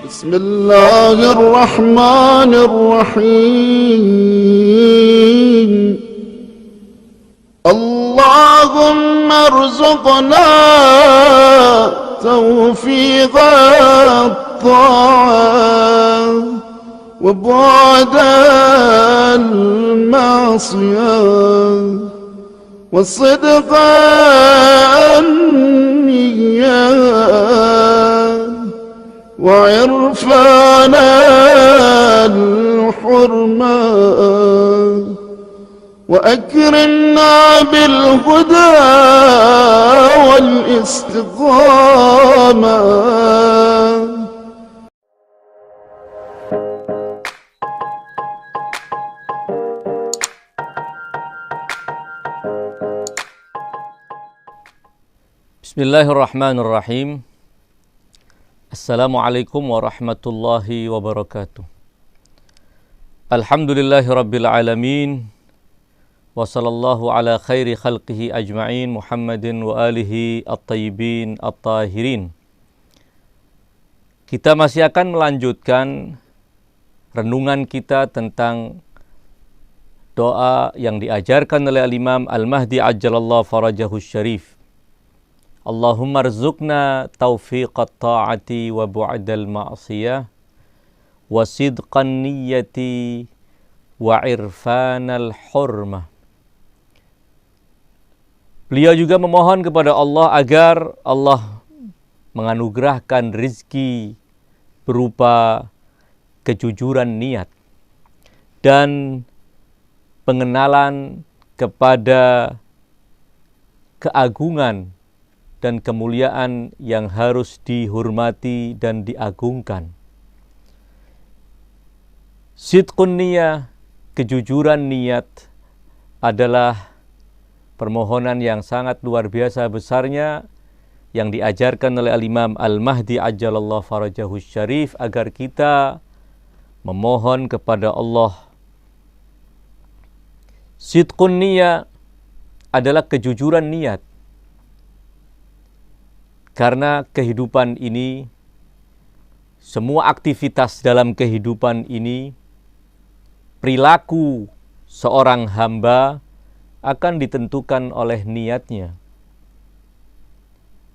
بسم الله الرحمن الرحيم اللهم ارزقنا توفيق الطاعة وبعد المعصية والصدق النية وعرفان الحرمة وأكرمنا بالهدى والاستقامة. Bismillahirrahmanirrahim. Assalamualaikum warahmatullahi wabarakatuh. Alhamdulillahirabbil alamin. Wa sallallahu ala khairi khalqihi ajma'in Muhammadin wa alihi at-tayyibin at-tahirin. Kita masih akan melanjutkan renungan kita tentang doa yang diajarkan oleh Al-Imam Al-Mahdi ajjalallahu farajahu syarif. Allahumma rzuqna taufiqat ta'ati wa bu'dal ma'siyah wa sidqan niyyati wa irfanal hurmah. Beliau juga memohon kepada Allah agar Allah menganugerahkan rizki berupa kejujuran niat dan pengenalan kepada keagungan dan kemuliaan yang harus dihormati dan diagungkan. Sidqun niyah, kejujuran niat adalah permohonan yang sangat luar biasa besarnya yang diajarkan oleh Al-Imam Al-Mahdi ajjalallahu farajahu syarif agar kita memohon kepada Allah. Sidqun niyah adalah kejujuran niat. Karena kehidupan ini, semua aktivitas dalam kehidupan ini, perilaku seorang hamba akan ditentukan oleh niatnya.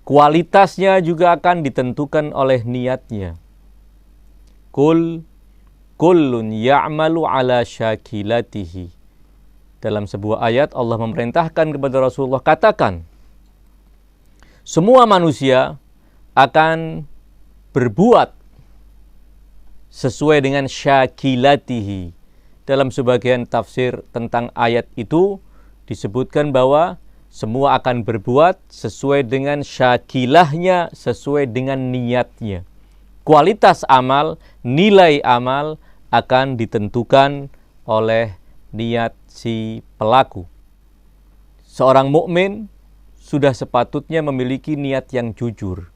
Kualitasnya juga akan ditentukan oleh niatnya. Kullun ya'malu ala syakilatihi. Dalam sebuah ayat Allah memerintahkan kepada Rasulullah, katakan, semua manusia akan berbuat sesuai dengan syakilatihi. Dalam sebagian tafsir tentang ayat itu disebutkan bahwa semua akan berbuat sesuai dengan syakilahnya, sesuai dengan niatnya. Kualitas amal, nilai amal akan ditentukan oleh niat si pelaku. Seorang mukmin sudah sepatutnya memiliki niat yang jujur.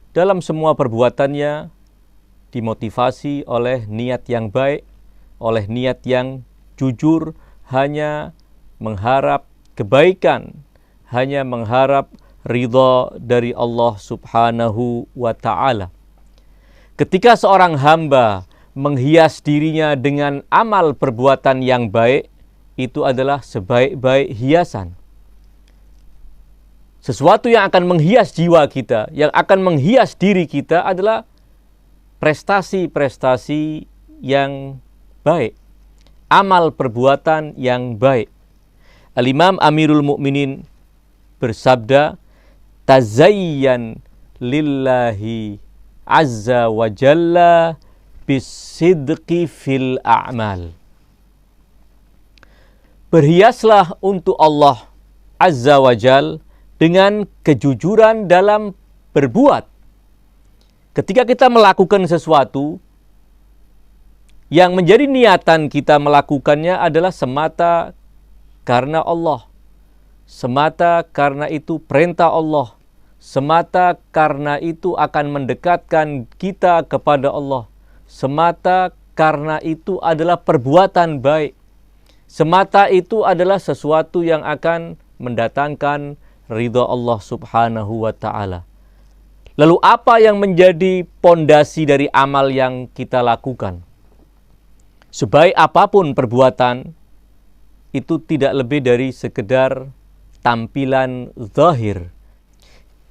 Dalam semua perbuatannya dimotivasi oleh niat yang baik, oleh niat yang jujur, hanya mengharap kebaikan, hanya mengharap ridha dari Allah Subhanahu wa ta'ala. Ketika seorang hamba menghias dirinya dengan amal perbuatan yang baik, itu adalah sebaik-baik hiasan. Sesuatu yang akan menghias jiwa kita, yang akan menghias diri kita adalah prestasi-prestasi yang baik, amal perbuatan yang baik. Al-Imam Amirul Mukminin bersabda, tazayyan lillahi azza wa jalla bisidqi fil a'mal. Berhiaslah untuk Allah azza wa jalla dengan kejujuran dalam berbuat. Ketika kita melakukan sesuatu, yang menjadi niatan kita melakukannya adalah semata karena Allah. Semata karena itu perintah Allah. Semata karena itu akan mendekatkan kita kepada Allah. Semata karena itu adalah perbuatan baik. Semata itu adalah sesuatu yang akan mendatangkan ridha Allah Subhanahu wa ta'ala. Lalu apa yang menjadi pondasi dari amal yang kita lakukan? Sebaik apapun perbuatan, itu tidak lebih dari sekedar tampilan zahir.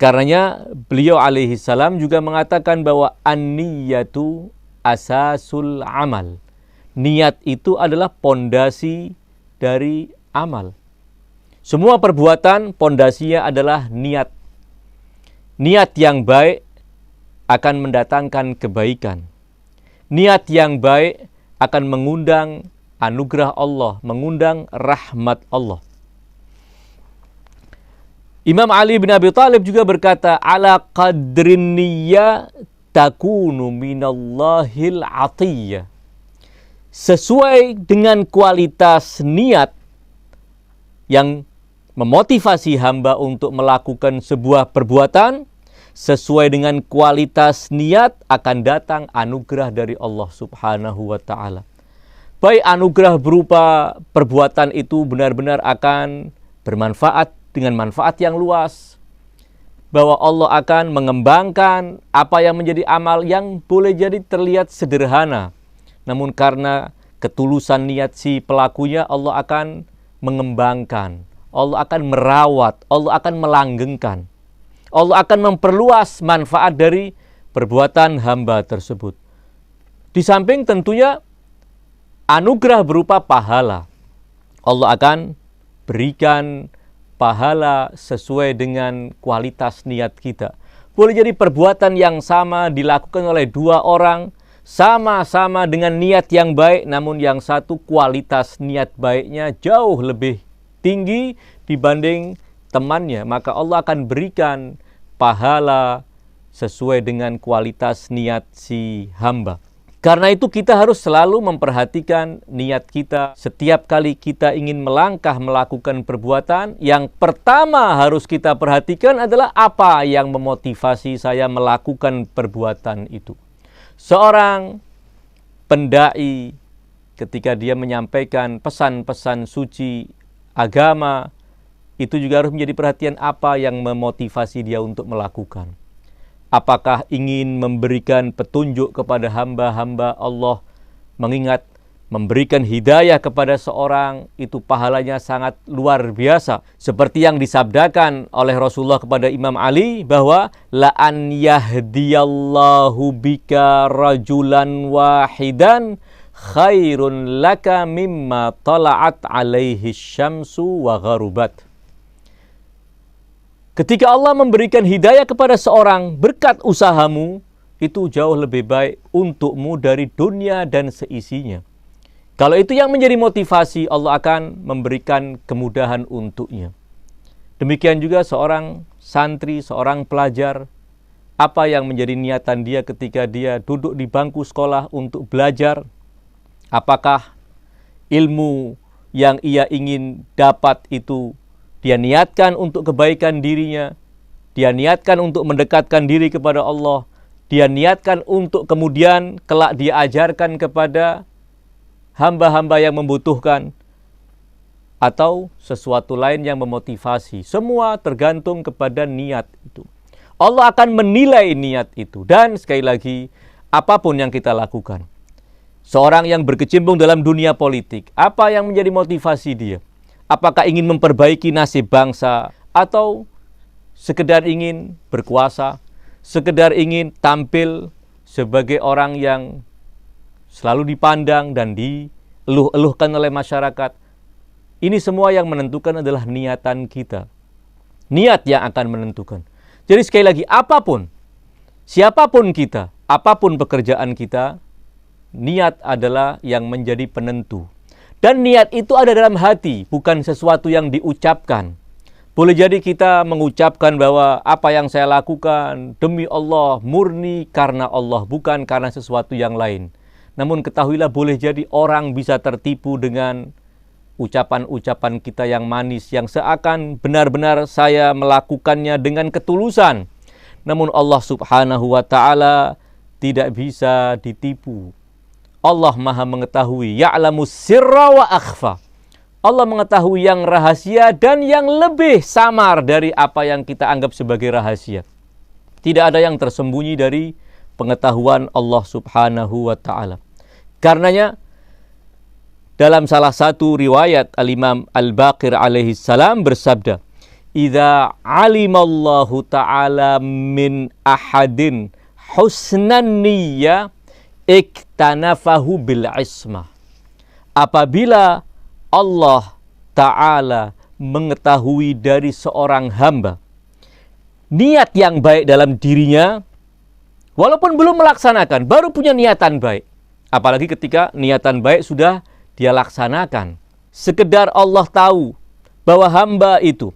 Karenanya beliau alaihi salam juga mengatakan bahwa an-niyatu asasul amal. Niat itu adalah pondasi dari amal. Semua perbuatan pondasinya adalah niat. Niat yang baik akan mendatangkan kebaikan. Niat yang baik akan mengundang anugerah Allah, mengundang rahmat Allah. Imam Ali bin Abi Thalib juga berkata, ala qadrin niyya takunu minallahil atiyah. Sesuai dengan kualitas niat yang memotivasi hamba untuk melakukan sebuah perbuatan, sesuai dengan kualitas niat akan datang anugerah dari Allah Subhanahu wa ta'ala. Baik anugerah berupa perbuatan itu benar-benar akan bermanfaat dengan manfaat yang luas, bahwa Allah akan mengembangkan apa yang menjadi amal yang boleh jadi terlihat sederhana, namun karena ketulusan niat si pelakunya, Allah akan mengembangkan, Allah akan merawat, Allah akan melanggengkan, Allah akan memperluas manfaat dari perbuatan hamba tersebut. Di samping tentunya anugerah berupa pahala. Allah akan berikan pahala sesuai dengan kualitas niat kita. Boleh jadi perbuatan yang sama dilakukan oleh dua orang, sama-sama dengan niat yang baik, namun yang satu kualitas niat baiknya jauh lebih tinggi dibanding temannya, maka Allah akan berikan pahala sesuai dengan kualitas niat si hamba. Karena itu kita harus selalu memperhatikan niat kita. Setiap kali kita ingin melangkah melakukan perbuatan, yang pertama harus kita perhatikan adalah apa yang memotivasi saya melakukan perbuatan itu. Seorang pendai ketika dia menyampaikan pesan-pesan suci agama, itu juga harus menjadi perhatian apa yang memotivasi dia untuk melakukan. Apakah ingin memberikan petunjuk kepada hamba-hamba Allah, mengingat memberikan hidayah kepada seorang itu pahalanya sangat luar biasa. Seperti yang disabdakan oleh Rasulullah kepada Imam Ali bahwa la an yahdiyallahu bika rajulan wahidan khairun laka mimma tala'at alaihi syamsu wa gharubat. Ketika Allah memberikan hidayah kepada seorang berkat usahamu, itu jauh lebih baik untukmu dari dunia dan seisinya. Kalau itu yang menjadi motivasi, Allah akan memberikan kemudahan untuknya. Demikian juga seorang santri, seorang pelajar, apa yang menjadi niatan dia ketika dia duduk di bangku sekolah untuk belajar? Apakah ilmu yang ia ingin dapat itu dia niatkan untuk kebaikan dirinya, dia niatkan untuk mendekatkan diri kepada Allah, dia niatkan untuk kemudian kelak dia ajarkan kepada hamba-hamba yang membutuhkan, atau sesuatu lain yang memotivasi. Semua tergantung kepada niat itu. Allah akan menilai niat itu. Dan sekali lagi, apapun yang kita lakukan, seorang yang berkecimpung dalam dunia politik, apa yang menjadi motivasi dia? Apakah ingin memperbaiki nasib bangsa, atau sekedar ingin berkuasa, sekedar ingin tampil sebagai orang yang selalu dipandang dan dieluh-eluhkan oleh masyarakat? Ini semua yang menentukan adalah niatan kita. Niat yang akan menentukan. Jadi sekali lagi, apapun, siapapun kita, apapun pekerjaan kita, niat adalah yang menjadi penentu. Dan niat itu ada dalam hati, bukan sesuatu yang diucapkan. Boleh jadi kita mengucapkan bahwa apa yang saya lakukan demi Allah, murni karena Allah, bukan karena sesuatu yang lain. Namun ketahuilah, boleh jadi orang bisa tertipu dengan ucapan-ucapan kita yang manis, yang seakan benar-benar saya melakukannya dengan ketulusan. Namun Allah Subhanahu wa ta'ala tidak bisa ditipu. Allah Maha mengetahui, ya'lamus sirra wa akhfa. Allah mengetahui yang rahasia dan yang lebih samar dari apa yang kita anggap sebagai rahasia. Tidak ada yang tersembunyi dari pengetahuan Allah Subhanahu wa ta'ala. Karenanya, dalam salah satu riwayat Al-Imam Al-Baqir alaihi salam bersabda, "Idza alimallahu ta'ala min ahadin husnan niyyah iktanafahu bil ismah." Apabila Allah Ta'ala mengetahui dari seorang hamba niat yang baik dalam dirinya, walaupun belum melaksanakan, baru punya niatan baik. Apalagi ketika niatan baik sudah dia laksanakan. Sekedar Allah tahu bahwa hamba itu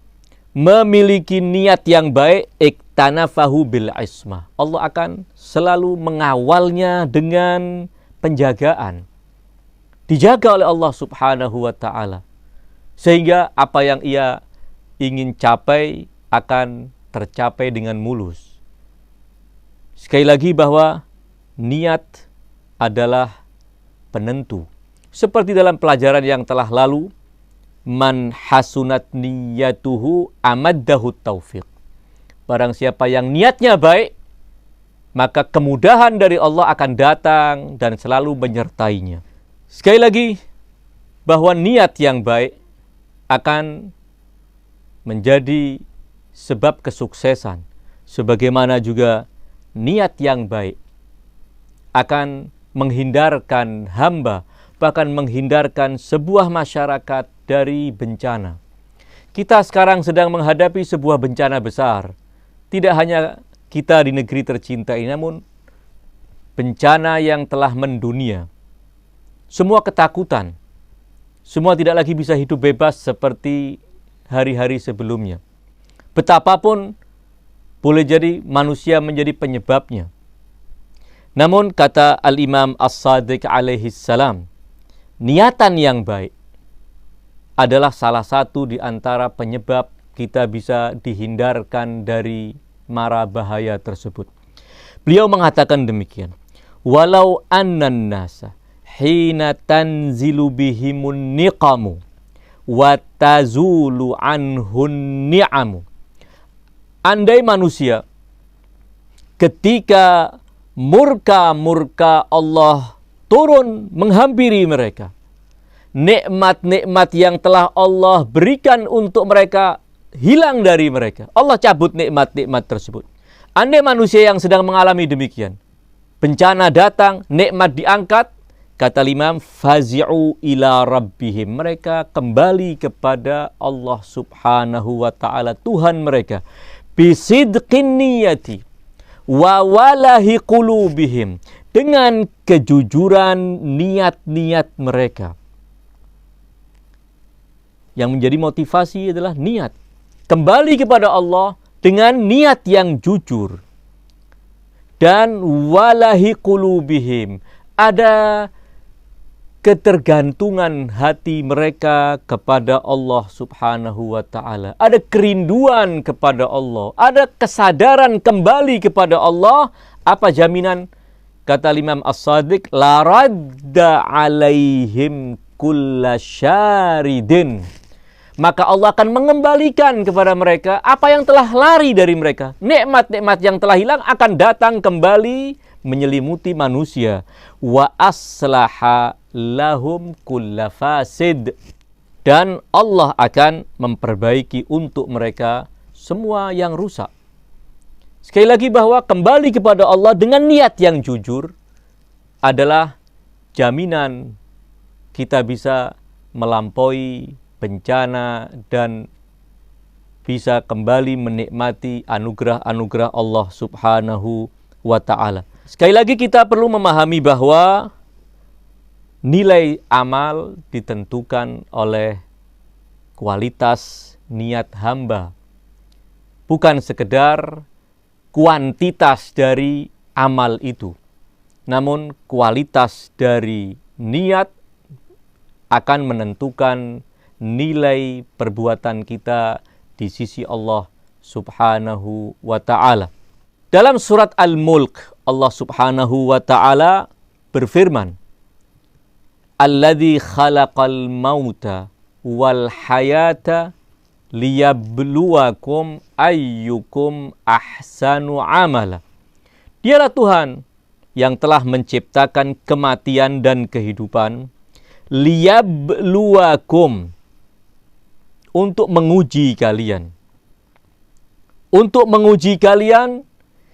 memiliki niat yang baik, iktanafahu bil ismah. Allah akan selalu mengawalnya dengan penjagaan. Dijaga oleh Allah Subhanahu wa ta'ala. Sehingga apa yang ia ingin capai akan tercapai dengan mulus. Sekali lagi bahwa niat adalah penentu. Seperti dalam pelajaran yang telah lalu, man hasunat niyatuhu amaddahu taufiq. Barang siapa yang niatnya baik, maka kemudahan dari Allah akan datang dan selalu menyertainya. Sekali lagi, bahwa niat yang baik akan menjadi sebab kesuksesan. Sebagaimana juga niat yang baik akan menghindarkan hamba, bahkan menghindarkan sebuah masyarakat dari bencana. Kita sekarang sedang menghadapi sebuah bencana besar. Tidak hanya kita di negeri tercinta ini, namun bencana yang telah mendunia. Semua ketakutan, semua tidak lagi bisa hidup bebas seperti hari-hari sebelumnya. Betapapun boleh jadi manusia menjadi penyebabnya. Namun kata Al-Imam As-Sadiq alaihi salam, niatan yang baik adalah salah satu di antara penyebab kita bisa dihindarkan dari mara bahaya tersebut. Beliau mengatakan demikian, walau annan nasa hina tanzilu bihimun niqamu wa tazulu anhun ni'amu. Andai manusia ketika murka Allah turun menghampiri mereka, nikmat-nikmat yang telah Allah berikan untuk mereka hilang dari mereka, Allah cabut nikmat-nikmat tersebut. Andai manusia yang sedang mengalami demikian, bencana datang, nikmat diangkat, kata Imam, fazi'u ila rabbihim. Mereka kembali kepada Allah Subhanahu wa ta'ala, Tuhan mereka. Bisidqin niyati wa walahi qulubihim. Dengan kejujuran niat-niat mereka. Yang menjadi motivasi adalah niat. Kembali kepada Allah dengan niat yang jujur. Dan walahi qulubihim. Ada ketergantungan hati mereka kepada Allah Subhanahu wa ta'ala. Ada kerinduan kepada Allah. Ada kesadaran kembali kepada Allah. Apa jaminan? Kata Imam As-Sadiq, la radda alaihim kulla syaridin. Maka Allah akan mengembalikan kepada mereka apa yang telah lari dari mereka. Nikmat-nikmat yang telah hilang akan datang kembali menyelimuti manusia. Wa aslaha lahum kulla fasid. Dan Allah akan memperbaiki untuk mereka semua yang rusak. Sekali lagi bahwa kembali kepada Allah dengan niat yang jujur adalah jaminan kita bisa melampaui bencana dan bisa kembali menikmati anugerah-anugerah Allah Subhanahu wa ta'ala. Sekali lagi kita perlu memahami bahwa nilai amal ditentukan oleh kualitas niat hamba. Bukan sekedar kuantitas dari amal itu. Namun kualitas dari niat akan menentukan nilai perbuatan kita di sisi Allah Subhanahu wa ta'ala. Dalam surat Al-Mulk, Allah Subhanahu wa ta'ala berfirman, Alladzi khalaqal mauta wal hayata liyabluwakum ayyukum ahsanu amala. Dialah Tuhan yang telah menciptakan kematian dan kehidupan, liyabluwakum, untuk menguji kalian. Untuk menguji kalian,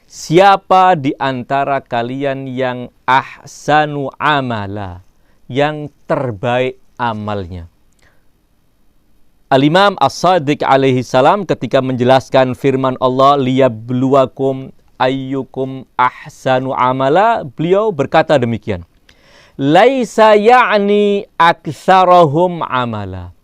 siapa di antara kalian yang ahsanu amala, yang terbaik amalnya. Al-Imam As-Shadiq alaihi salam ketika menjelaskan firman Allah, liyabluwakum ayyukum ahsanu amala, beliau berkata demikian. Laisa ya'ni aktsarahum amala.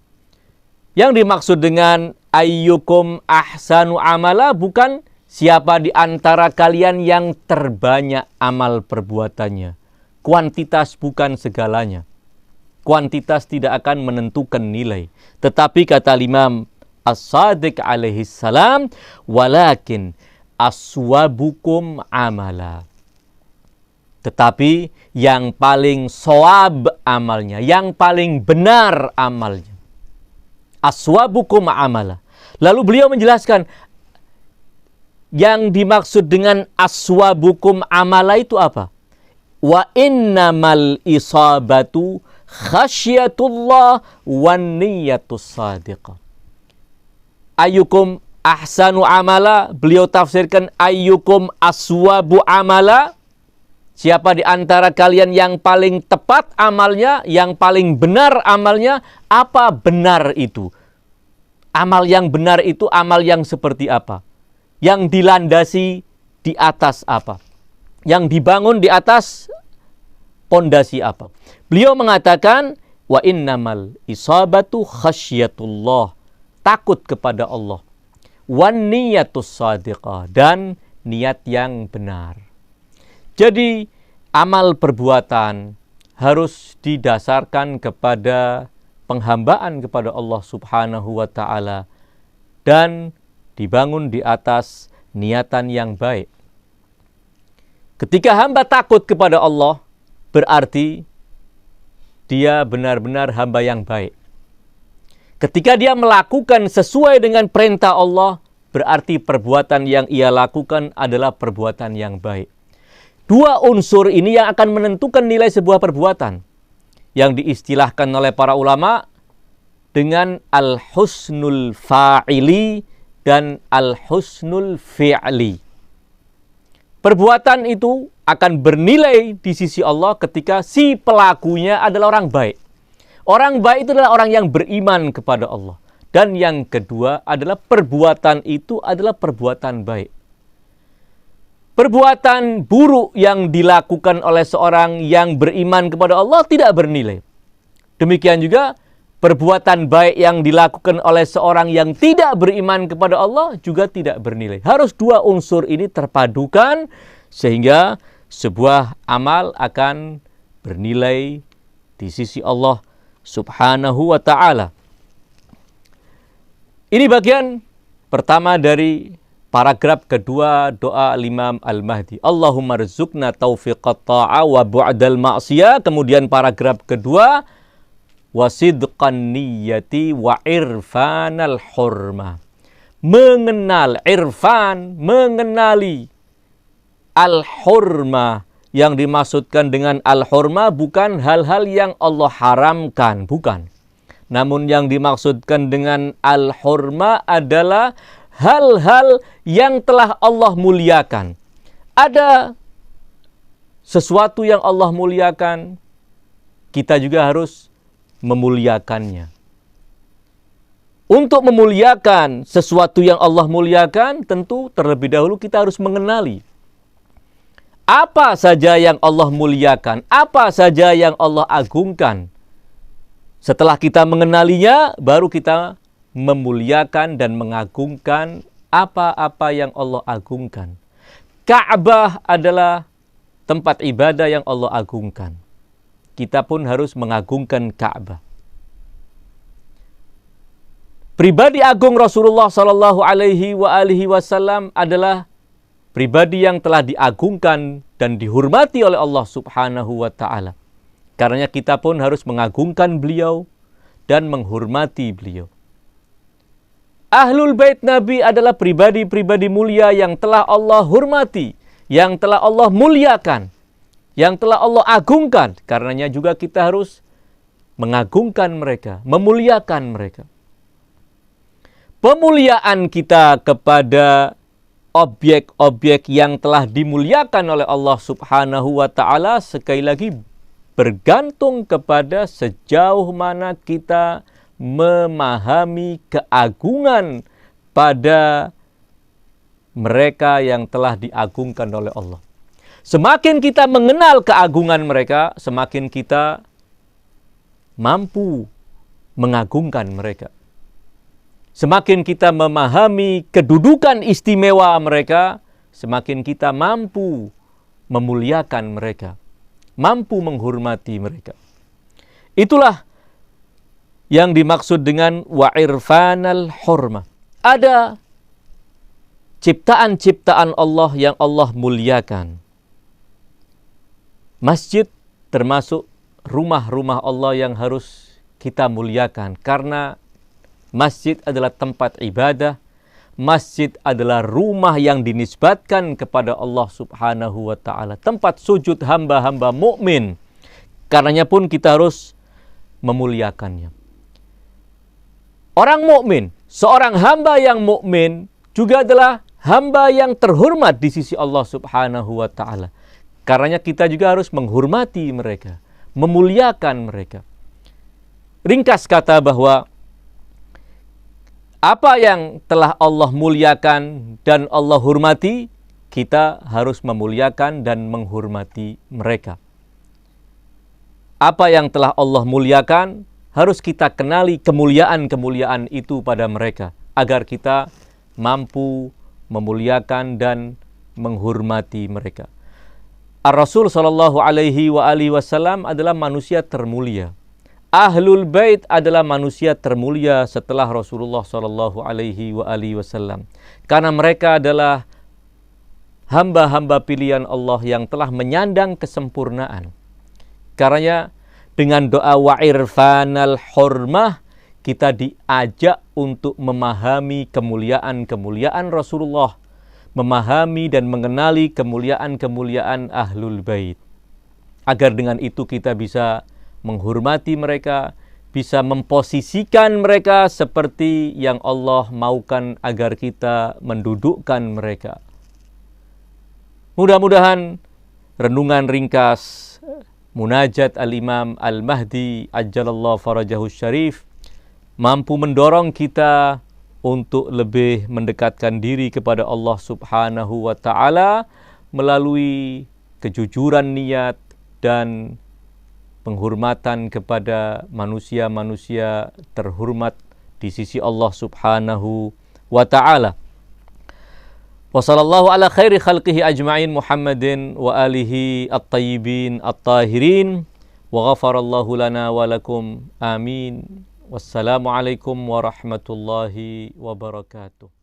Yang dimaksud dengan ayyukum ahsanu amala bukan siapa di antara kalian yang terbanyak amal perbuatannya. Kuantitas bukan segalanya. Kuantitas tidak akan menentukan nilai. Tetapi kata Imam As-Shadiq alaihi salam, walakin aswabukum amala. Tetapi yang paling shawab amalnya, yang paling benar amalnya. Aswabukum amala. Lalu beliau menjelaskan, yang dimaksud dengan aswabukum amala itu apa? Wa innamal isabatu khasyatullah wan niyatus sadiqah. Ayyukum ahsanu amala, beliau tafsirkan ayyukum aswabu amala. Siapa di antara kalian yang paling tepat amalnya, yang paling benar amalnya? Apa benar itu? Amal yang benar itu amal yang seperti apa? Yang dilandasi di atas apa? Yang dibangun di atas pondasi apa? Beliau mengatakan, wa innamal isabatu khasyatullah, takut kepada Allah. Wan niyatus sadiqah, dan niat yang benar. Jadi amal perbuatan harus didasarkan kepada penghambaan kepada Allah Subhanahu wa taala dan dibangun di atas niatan yang baik. Ketika hamba takut kepada Allah, berarti dia benar-benar hamba yang baik. Ketika dia melakukan sesuai dengan perintah Allah, berarti perbuatan yang ia lakukan adalah perbuatan yang baik. Dua unsur ini yang akan menentukan nilai sebuah perbuatan, yang diistilahkan oleh para ulama dengan al-husnul fa'ili dan al-husnul fi'li. Perbuatan itu akan bernilai di sisi Allah ketika si pelakunya adalah orang baik. Orang baik itu adalah orang yang beriman kepada Allah. Dan yang kedua adalah perbuatan itu adalah perbuatan baik. Perbuatan buruk yang dilakukan oleh seorang yang beriman kepada Allah tidak bernilai. Demikian juga perbuatan baik yang dilakukan oleh seorang yang tidak beriman kepada Allah juga tidak bernilai. Harus dua unsur ini terpadukan sehingga sebuah amal akan bernilai di sisi Allah Subhanahu wa ta'ala. Ini bagian pertama dari paragraf kedua doa Imam Al-Mahdi. Allahumma rizukna taufiqat ta'a wa bu'dal ma'siyah. Kemudian paragraf kedua, wasidqan niyati wa irfanal hurma. Mengenal irfan, mengenali al-hurma. Yang dimaksudkan dengan al-hurma bukan hal-hal yang Allah haramkan, bukan. Namun yang dimaksudkan dengan al-hurma adalah hal-hal yang telah Allah muliakan. Ada sesuatu yang Allah muliakan, kita juga harus memuliakannya. Untuk memuliakan sesuatu yang Allah muliakan, tentu terlebih dahulu kita harus mengenali apa saja yang Allah muliakan, apa saja yang Allah agungkan. Setelah kita mengenalinya, baru kita memuliakan dan mengagungkan apa-apa yang Allah agungkan. Ka'bah adalah tempat ibadah yang Allah agungkan. Kita pun harus mengagungkan Ka'bah. Pribadi agung Rasulullah sallallahu alaihi wasallam adalah pribadi yang telah diagungkan dan dihormati oleh Allah Subhanahu wa taala. Karena kita pun harus mengagungkan beliau dan menghormati beliau. Ahlul Bait Nabi adalah pribadi-pribadi mulia yang telah Allah hormati, yang telah Allah muliakan, yang telah Allah agungkan. Karenanya juga kita harus mengagungkan mereka, memuliakan mereka. Pemuliaan kita kepada objek-objek yang telah dimuliakan oleh Allah Subhanahu wa taala sekali lagi bergantung kepada sejauh mana kita memahami keagungan pada mereka yang telah diagungkan oleh Allah. Semakin kita mengenal keagungan mereka, semakin kita mampu mengagungkan mereka. Semakin kita memahami kedudukan istimewa mereka, semakin kita mampu memuliakan mereka, mampu menghormati mereka. Itulah yang dimaksud dengan wa'irfanal hurmah. Ada ciptaan-ciptaan Allah yang Allah muliakan. Masjid termasuk rumah-rumah Allah yang harus kita muliakan, karena masjid adalah tempat ibadah. Masjid adalah rumah yang dinisbatkan kepada Allah Subhanahu wa taala, tempat sujud hamba-hamba mukmin. Karenanya pun kita harus memuliakannya. Orang mukmin, seorang hamba yang mukmin juga adalah hamba yang terhormat di sisi Allah Subhanahu wa taala. Karenanya kita juga harus menghormati mereka, memuliakan mereka. Ringkas kata bahwa apa yang telah Allah muliakan dan Allah hormati, kita harus memuliakan dan menghormati mereka. Apa yang telah Allah muliakan, harus kita kenali kemuliaan-kemuliaan itu pada mereka, agar kita mampu memuliakan dan menghormati mereka. Ar-Rasul sallallahu alaihi wasallam adalah manusia termulia. Ahlul Bait adalah manusia termulia setelah Rasulullah sallallahu alaihi wasallam. Karena mereka adalah hamba-hamba pilihan Allah yang telah menyandang kesempurnaan. Karenanya dengan doa wa'irfanal hurmah, kita diajak untuk memahami kemuliaan-kemuliaan Rasulullah, memahami dan mengenali kemuliaan-kemuliaan Ahlul Bait. Agar dengan itu kita bisa menghormati mereka, bisa memposisikan mereka seperti yang Allah maukan agar kita mendudukkan mereka. Mudah-mudahan renungan ringkas Munajat Al-Imam Al-Mahdi Ajjalallahu Farajahu Syarif mampu mendorong kita untuk lebih mendekatkan diri kepada Allah Subhanahu wa taala melalui kejujuran niat dan penghormatan kepada manusia-manusia terhormat di sisi Allah Subhanahu wa taala. Wa sallallahu ala khairi khalqihi ajma'in Muhammadin wa alihi at-tayyibin at-tahirin wa ghafarallahu lana wa lakum amin. Wassalamu alaikum warahmatullahi wabarakatuh.